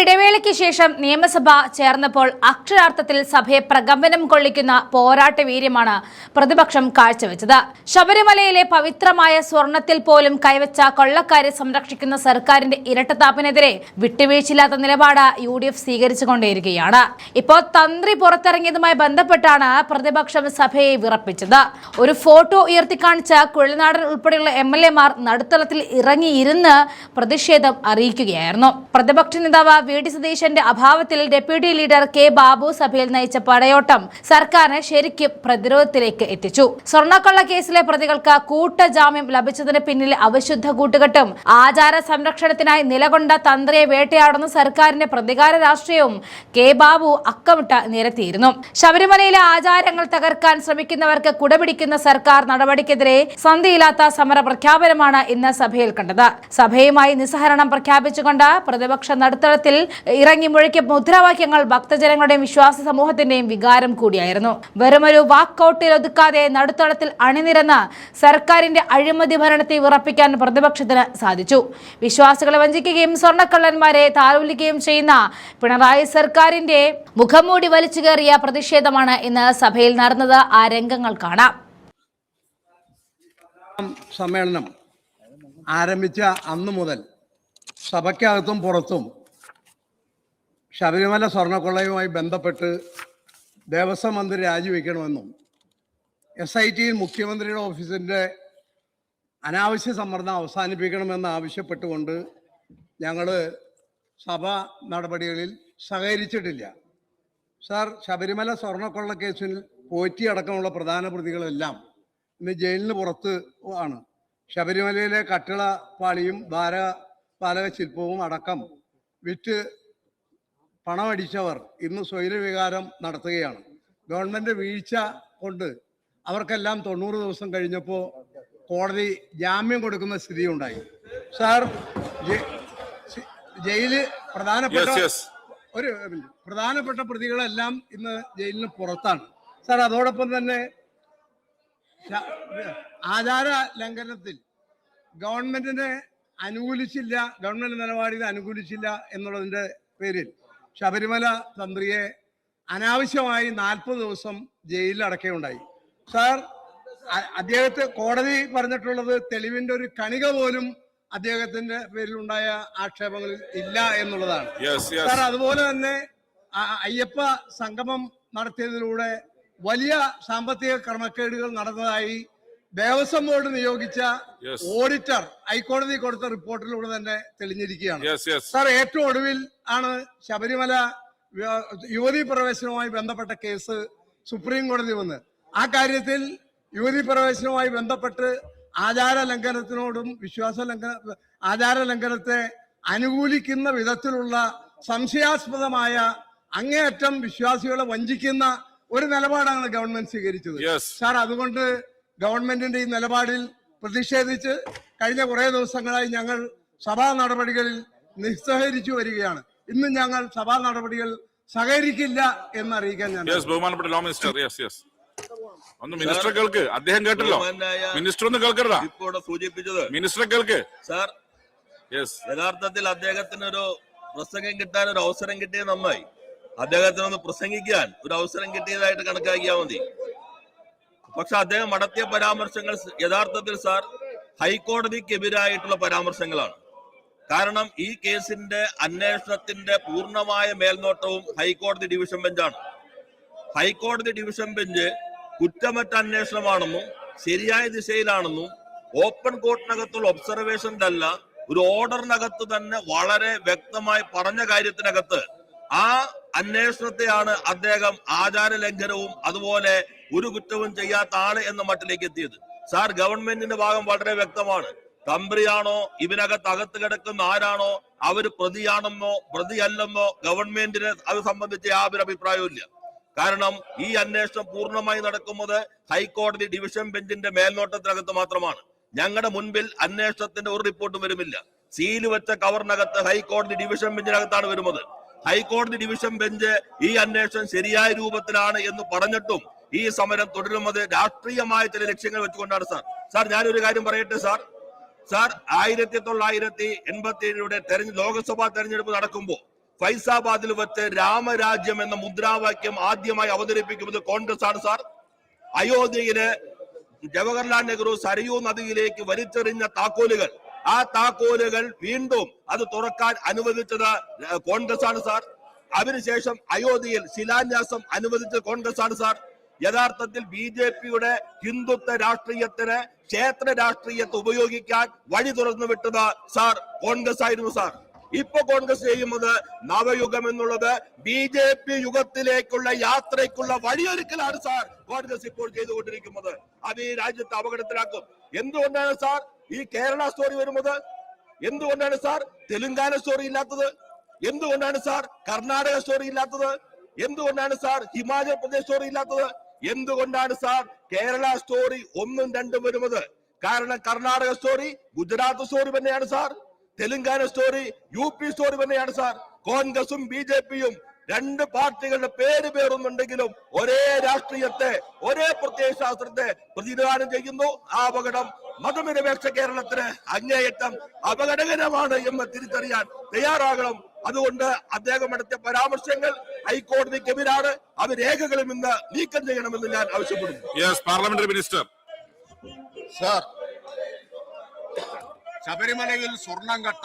ഇടവേളയ്ക്ക് ശേഷം നിയമസഭ ചേർന്നപ്പോൾ അക്ഷരാർത്ഥത്തിൽ സഭയെ പ്രകമ്പനം കൊള്ളിക്കുന്ന പോരാട്ട വീര്യമാണ് പ്രതിപക്ഷം കാഴ്ചവെച്ചത്. ശബരിമലയിലെ പവിത്രമായ സ്വർണത്തിൽ പോലും കൈവച്ച കൊള്ളക്കാരെ സംരക്ഷിക്കുന്ന സർക്കാരിന്റെ ഇരട്ടത്താപ്പിനെതിരെ വിട്ടുവീഴ്ചയില്ലാത്ത നിലപാട് UDF സ്വീകരിച്ചുകൊണ്ടേയിരിക്കുകയാണ്. ഇപ്പോൾ തന്ത്രി പുറത്തിറങ്ങിയതുമായി ബന്ധപ്പെട്ടാണ് പ്രതിപക്ഷം സഭയെ വിറപ്പിച്ചത്. ഒരു ഫോട്ടോ ഉയർത്തിക്കാണിച്ച കുഴൽനാടൻ ഉൾപ്പെടെയുള്ള MLA മാർ നടുത്തളത്തിൽ ഇറങ്ങിയിരുന്ന് പ്രതിഷേധം അറിയിക്കുകയായിരുന്നു. പ്രതിപക്ഷ നേതാവ് VD സതീശന്റെ അഭാവത്തിൽ ഡെപ്യൂട്ടി ലീഡർ K ബാബു സഭയിൽ നയിച്ച പടയോട്ടം സർക്കാരിനെ ശരിക്കും പ്രതിരോധത്തിലേക്ക് എത്തിച്ചു. സ്വർണ്ണക്കൊള്ള കേസിലെ പ്രതികൾക്ക് കൂട്ടജാമ്യം ലഭിച്ചതിന് പിന്നിൽ അവിശുദ്ധ കൂട്ടുകെട്ടും ആചാര സംരക്ഷണത്തിനായി നിലകൊണ്ട തന്ത്രിയെ വേട്ടയാടുന്ന സർക്കാരിന്റെ പ്രതികാര രാഷ്ട്രീയവും K ബാബു അക്കമിട്ട് നിരത്തിയിരുന്നു. ശബരിമലയിലെ ആചാരങ്ങൾ തകർക്കാൻ ശ്രമിക്കുന്നവർക്ക് കുടപിടിക്കുന്ന സർക്കാർ നടപടിക്കെതിരെ സന്ധിയില്ലാത്ത സമര പ്രഖ്യാപനമാണ് ഇന്ന് സഭയിൽ കണ്ടത്. സഭയുമായി നിസ്സഹരണം പ്രഖ്യാപിച്ചുകൊണ്ട് പ്രതിപക്ഷ നടുത്തളത്തിൽ ഇറങ്ങി മുഴക്കിയ മുദ്രാവാക്യങ്ങൾ ഭക്തജനങ്ങളുടെയും വിശ്വാസ സമൂഹത്തിന്റെയും വികാരം കൂടിയായിരുന്നു. വെറുമൊരു വാക്കൌട്ടിൽ ഒതുക്കാതെ നടുത്തളത്തിൽ അണിനിരന്ന സർക്കാരിന്റെ അഴിമതി ഭരണത്തെ വിറപ്പിക്കാൻ പ്രതിപക്ഷത്തിന് സാധിച്ചു. വിശ്വാസികളെ വഞ്ചിക്കുകയും സ്വർണ്ണക്കള്ളന്മാരെ താലോലിക്കുകയും ചെയ്യുന്ന പിണറായി സർക്കാരിന്റെ മുഖംമൂടി വലിച്ചു കയറിയ പ്രതിഷേധമാണ് ഇന്ന് സഭയിൽ നടന്നത്. ആ രംഗങ്ങൾ കാണാം. സമ്മേളനം ആരംഭിച്ച അന്നു മുതൽ സഭയ്ക്കകത്തും പുറത്തും ശബരിമല സ്വർണ്ണക്കൊള്ളയുമായി ബന്ധപ്പെട്ട് ദേവസ്വം മന്ത്രി രാജിവെക്കണമെന്നും SIT മുഖ്യമന്ത്രിയുടെ ഓഫീസിൻ്റെ അനാവശ്യ സമ്മർദ്ദം അവസാനിപ്പിക്കണമെന്ന് ആവശ്യപ്പെട്ടുകൊണ്ട് ഞങ്ങൾ സഭാ നടപടികളിൽ സഹകരിച്ചിട്ടില്ല. സാർ, ശബരിമല സ്വർണ്ണക്കൊള്ള കേസിൽ പോറ്റി അടക്കമുള്ള പ്രധാന പ്രതികളെല്ലാം ഇന്ന് ജയിലിന് പുറത്ത് ആണ്. ശബരിമലയിലെ കട്ടിള പാളിയും ദ്വാരപാലക ശില്പവും അടക്കം വിറ്റ് പണമടിച്ചവർ ഇന്ന് സ്വൈരവികാരം നടത്തുകയാണ്. ഗവൺമെൻറ് വീഴ്ച കൊണ്ട് അവർക്കെല്ലാം 90 ദിവസം കഴിഞ്ഞപ്പോൾ കോടതി ജാമ്യം കൊടുക്കുന്ന സ്ഥിതി ഉണ്ടായി. സാർ, ജയില് പ്രധാനപ്പെട്ട പ്രതികളെല്ലാം ഇന്ന് ജയിലിന് പുറത്താണ്. സാർ, അതോടൊപ്പം തന്നെ ആചാര ലംഘനത്തിൽ ഗവൺമെന്റ് നിലപാടിനെ അനുകൂലിച്ചില്ല എന്നുള്ളതിൻ്റെ പേരിൽ ശബരിമല തന്ത്രിയെ അനാവശ്യമായി 40 ദിവസം ജയിലിൽ അടക്കുകയുണ്ടായി. സാർ, അദ്ദേഹത്തെ കോടതി പറഞ്ഞിട്ടുള്ളത് തെളിവിന്റെ ഒരു കണിക പോലും അദ്ദേഹത്തിന്റെ പേരിലുണ്ടായ ആക്ഷേപങ്ങളിൽ ഇല്ല എന്നുള്ളതാണ്. സാർ, അതുപോലെ തന്നെ അയ്യപ്പ സംഗമം നടത്തിയതിലൂടെ വലിയ സാമ്പത്തിക ക്രമക്കേടുകൾ നടന്നതായി ദേവസ്വം ബോർഡ് നിയോഗിച്ച ഓഡിറ്റർ ഹൈക്കോടതി കൊടുത്ത റിപ്പോർട്ടിലൂടെ തന്നെ തെളിഞ്ഞിരിക്കുകയാണ്. സാർ, ഏറ്റവും ഒടുവിൽ ആണ് ശബരിമല യുവതീ പ്രവേശനവുമായി ബന്ധപ്പെട്ട കേസ് സുപ്രീം കോടതി വന്ന് ആ കാര്യത്തിൽ യുവതീ പ്രവേശനവുമായി ബന്ധപ്പെട്ട് ആചാര ലംഘനത്തിനോടും ആചാര ലംഘനത്തെ അനുകൂലിക്കുന്ന വിധത്തിലുള്ള സംശയാസ്പദമായ അങ്ങേയറ്റം വിശ്വാസികളെ വഞ്ചിക്കുന്ന ഒരു നിലപാടാണ് ഗവൺമെന്റ് സ്വീകരിച്ചത്. സാർ, അതുകൊണ്ട് ഗവൺമെന്റിന്റെ ഈ നിലപാടിൽ പ്രതിഷേധിച്ച് കഴിഞ്ഞ കുറെ ദിവസങ്ങളായി ഞങ്ങൾ സഭാ നടപടികളിൽ നിസ്സഹകരിച്ചു വരികയാണ്. ഇന്ന് ഞങ്ങൾ സഭാ നടപടികൾ സഹകരിക്കില്ല എന്നറിയിക്കാൻ ഞാൻ ബഹുമാനപ്പെട്ട ലോ മിനിസ്റ്റർ ഒന്ന് മിനിസ്റ്റർ കേൾക്ക്. അദ്ദേഹം കേട്ടല്ലോ, മിനിസ്റ്റർ ഒന്ന് കേൾക്കരുതാ സൂചിപ്പിച്ചത്. മിനിസ്റ്റർ കേൾക്ക്. സാർ, യഥാർത്ഥത്തിൽ അദ്ദേഹത്തിന് ഒരു പ്രസംഗം കിട്ടാൻ ഒരു അവസരം കിട്ടിയത് നന്നായി. അദ്ദേഹത്തിനൊന്ന് പ്രസംഗിക്കാൻ ഒരു അവസരം കിട്ടിയതായിട്ട് കണക്കാക്കിയാൽ മതി. പക്ഷെ അദ്ദേഹം നടത്തിയ പരാമർശങ്ങൾ യഥാർത്ഥത്തിൽ സാർ ഹൈക്കോടതിക്കെതിരായിട്ടുള്ള പരാമർശങ്ങളാണ്. കാരണം ഈ കേസിന്റെ അന്വേഷണത്തിന്റെ പൂർണ്ണമായ മേൽനോട്ടവും ഹൈക്കോടതി ഡിവിഷൻ ബെഞ്ചാണ്. ഹൈക്കോടതി ഡിവിഷൻ ബെഞ്ച് കുറ്റമറ്റ അന്വേഷണമാണെന്നും ശരിയായ ദിശയിലാണെന്നും ഓപ്പൺ കോർട്ടിനകത്തുള്ള ഒബ്സർവേഷനിലല്ല ഒരു ഓർഡറിനകത്ത് തന്നെ വളരെ വ്യക്തമായി പറഞ്ഞ കാര്യത്തിനകത്ത് ആ അന്വേഷണത്തെയാണ് അദ്ദേഹം ആചാര ലംഘനവും അതുപോലെ ഒരു കുറ്റവും ചെയ്യാത്ത ആള് എന്ന മട്ടിലേക്ക് എത്തിയത്. സാർ, ഗവൺമെന്റിന്റെ ഭാഗം വളരെ വ്യക്തമാണ്. തന്ത്രിയാണോ അകത്ത് കിടക്കുന്ന ആരാണോ അവര് പ്രതിയാണെന്നോ പ്രതിയല്ലെന്നോ ഗവൺമെന്റിന് അത് സംബന്ധിച്ച് യാതൊരു അഭിപ്രായവും ഇല്ല. കാരണം ഈ അന്വേഷണം പൂർണ്ണമായി നടക്കുന്നത് ഹൈക്കോടതി ഡിവിഷൻ ബെഞ്ചിന്റെ മേൽനോട്ടത്തിനകത്ത് മാത്രമാണ്. ഞങ്ങളുടെ മുൻപിൽ അന്വേഷണത്തിന്റെ ഒരു റിപ്പോർട്ടും വരുമില്ല. സീല് വെച്ച കവറിനകത്ത് ഹൈക്കോടതി ഡിവിഷൻ ബെഞ്ചിനകത്താണ് വരുന്നത്. ഹൈക്കോടതി ഡിവിഷൻ ബെഞ്ച് ഈ അന്വേഷണം ശരിയായ രൂപത്തിലാണ് എന്ന് പറഞ്ഞിട്ടും ഈ സമരം തുടരുന്നത് രാഷ്ട്രീയമായ ചില ലക്ഷ്യങ്ങൾ വെച്ചുകൊണ്ടാണ്. സാർ, ഞാനൊരു കാര്യം പറയട്ടെ. സാർ, 1987 ലോക്സഭാ തെരഞ്ഞെടുപ്പ് നടക്കുമ്പോൾ ഫൈസാബാദിൽ വെച്ച് രാമരാജ്യം എന്ന മുദ്രാവാക്യം ആദ്യമായി അവതരിപ്പിക്കുന്നത് കോൺഗ്രസ് ആണ് സാർ. അയോധ്യയിലെ ജവഹർലാൽ നെഹ്റു സരയൂ നദിയിലേക്ക് വലിച്ചെറിഞ്ഞ താക്കോലുകൾ, ആ താക്കോലുകൾ വീണ്ടും അത് തുറക്കാൻ അനുവദിച്ചത് കോൺഗ്രസ് ആണ് സാർ. അതിനുശേഷം അയോധ്യയിൽ ശിലാന്യാസം അനുവദിച്ചത് കോൺഗ്രസ് ആണ് സാർ. യഥാർത്ഥത്തിൽ BJPയുടെ ഹിന്ദുത്വ രാഷ്ട്രീയത്തിന് ക്ഷേത്ര രാഷ്ട്രീയത്തെ ഉപയോഗിക്കാൻ വഴി തുറന്നു വിട്ടത് സാർ കോൺഗ്രസ് ആയിരുന്നു സാർ. ഇപ്പൊ കോൺഗ്രസ് ചെയ്യുന്നത് നവയുഗം എന്നുള്ളത് BJP യുഗത്തിലേക്കുള്ള യാത്രയ്ക്കുള്ള വഴിയൊരുക്കലാണ് സാർ കോൺഗ്രസ് ഇപ്പോൾ ചെയ്തുകൊണ്ടിരിക്കുന്നത്. അത് ഈ രാജ്യത്തെ അപകടത്തിലാക്കും. എന്തുകൊണ്ടാണ് സാർ ഈ കേരള സ്റ്റോറി വരുന്നത്? എന്തുകൊണ്ടാണ് സാർ തെലുങ്കാന സ്റ്റോറി ഇല്ലാത്തത്? എന്തുകൊണ്ടാണ് സാർ കർണാടക സ്റ്റോറി ഇല്ലാത്തത്? എന്തുകൊണ്ടാണ് സാർ ഹിമാചൽ പ്രദേശ് സ്റ്റോറി ഇല്ലാത്തത്? എന്തുകൊണ്ടാണ് സാർ കേരള സ്റ്റോറി 1ഉം 2ഉം വരുന്നത്? കാരണം കർണാടക സ്റ്റോറി ഗുജറാത്ത് സ്റ്റോറി തന്നെയാണ് sir. Telangana story UP story തന്നെയാണ് സാർ. കോൺഗ്രസും BJPയും രണ്ട് പാർട്ടികളുടെ പേര് പേറുന്നുണ്ടെങ്കിലും ഒരേ രാഷ്ട്രീയത്തെ, ഒരേ പ്രത്യയ ശാസ്ത്രത്തെ പ്രതിനിധാനം ചെയ്യുന്നു. ആ അപകടം മതനിരപേക്ഷ കേരളത്തിന് അങ്ങേയറ്റം അപകടകരമാണ് എന്ന് തിരിച്ചറിയാൻ തയ്യാറാകണം. അതുകൊണ്ട് അദ്ദേഹം നടത്തിയ പരാമർശങ്ങൾ ഹൈക്കോടതിക്കെതിരാണ്. അത് രേഖകളിൽ നിന്ന് നീക്കം ചെയ്യണമെന്ന് ഞാൻ ആവശ്യപ്പെടുന്നു. പാർലമെന്ററി മിനിസ്റ്റർ സാർ, ശബരിമലയിൽ സ്വർണം കട്ട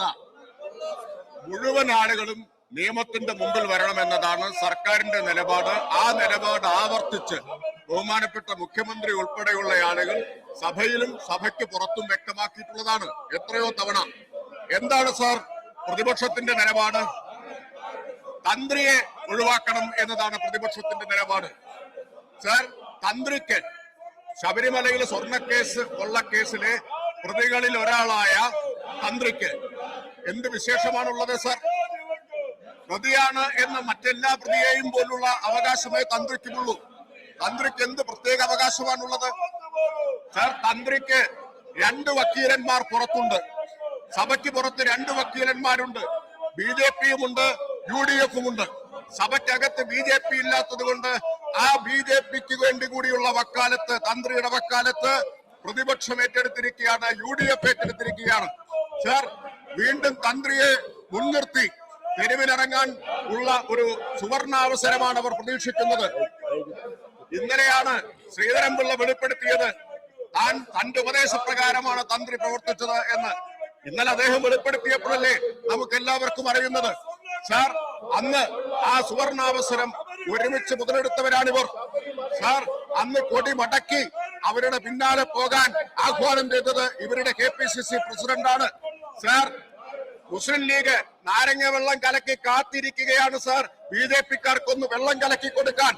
മുഴുവൻ ആളുകളും നിയമത്തിന്റെ മുമ്പിൽ വരണമെന്നതാണ് സർക്കാരിന്റെ നിലപാട്. ആ നിലപാട് ആവർത്തിച്ച് ബഹുമാനപ്പെട്ട മുഖ്യമന്ത്രി ഉൾപ്പെടെയുള്ള ആളുകൾ സഭയിലും സഭയ്ക്ക് പുറത്തും വ്യക്തമാക്കിയിട്ടുള്ളതാണ് എത്രയോ തവണ. എന്താണ് സാർ പ്രതിപക്ഷത്തിന്റെ നിലപാട്? തന്ത്രിയെ ഒഴിവാക്കണം എന്നതാണ് പ്രതിപക്ഷത്തിന്റെ നിലപാട്. സാർ, തന്ത്രിക്ക് ശബരിമലയിലെ സ്വർണ്ണക്കേസ് കൊള്ളക്കേസിലെ പ്രതികളിൽ ഒരാളായ തന്ത്രിക്ക് എന്ത് വിശേഷമാണുള്ളത് സാർ? പ്രതിയാണ് എന്ന് മറ്റെല്ലാ പ്രതിയെയും പോലുള്ള അവകാശമേ തന്ത്രിക്കുള്ളൂ. തന്ത്രിക്ക് എന്ത് പ്രത്യേക അവകാശമാണുള്ളത് സാർ? തന്ത്രിക്ക് 2 വക്കീലന്മാർ പുറത്തുണ്ട്. സഭയ്ക്ക് പുറത്ത് 2 വക്കീലന്മാരുണ്ട്. BJPയും ഉണ്ട്, UDFും ഉണ്ട്. സഭയ്ക്കകത്ത് BJP ഇല്ലാത്തത് കൊണ്ട് ആ BJPക്ക് വേണ്ടി കൂടിയുള്ള വക്കാലത്ത്, തന്ത്രിയുടെ വക്കാലത്ത് പ്രതിപക്ഷം ഏറ്റെടുത്തിരിക്കുകയാണ്, UDF ഏറ്റെടുത്തിരിക്കുകയാണ്. സാർ, വീണ്ടും തന്ത്രിയെ മുൻനിർത്തി തെരുവിലിറങ്ങാൻ ഉള്ള ഒരു സുവർണാവസരമാണ് അവർ പ്രതീക്ഷിക്കുന്നത്. ഇന്നലെയാണ് ശ്രീധരൻപിള്ള വെളിപ്പെടുത്തിയത് തന്റെ ഉപദേശപ്രകാരമാണ് തന്ത്രി പ്രവർത്തിച്ചത് എന്ന്. ഇന്നലെ അദ്ദേഹം വെളിപ്പെടുത്തിയപ്പോഴല്ലേ നമുക്ക് എല്ലാവർക്കും അറിയുന്നത്. സാർ, അന്ന് ആ സുവർണാവസരം ഒരുമിച്ച് മുതലെടുത്തവരാണിവർ. സാർ, അന്ന് കൊടി മടക്കി അവരുടെ പിന്നാലെ പോകാൻ ആഹ്വാനം ചെയ്തത് ഇവരുടെ KPCC പ്രസിഡന്റാണ്. സാർ, മുസ്ലിം ലീഗ് നാരങ്ങ വെള്ളം കലക്കി കാത്തിരിക്കുകയാണ് സാർ BJPക്കാർക്കൊന്ന് വെള്ളം കലക്കി കൊടുക്കാൻ.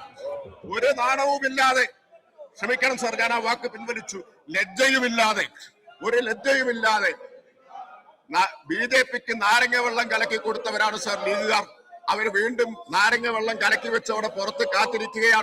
ഒരു നാണവുമില്ലാതെ, ക്ഷമിക്കണം സാർ, ഞാൻ ആ വാക്ക് പിൻവലിച്ചു, ലജ്ജയുമില്ലാതെ, ഒരു ലജ്ജയുമില്ലാതെ BJPക്ക് നാരങ്ങ വെള്ളം കലക്കി കൊടുത്തവരാണ് സാർ ലീഗുകാർ. അവർ വീണ്ടും നാരങ്ങ വെള്ളം കലക്കി വെച്ച് അവിടെ പുറത്ത് കാത്തിരിക്കുകയാണ്.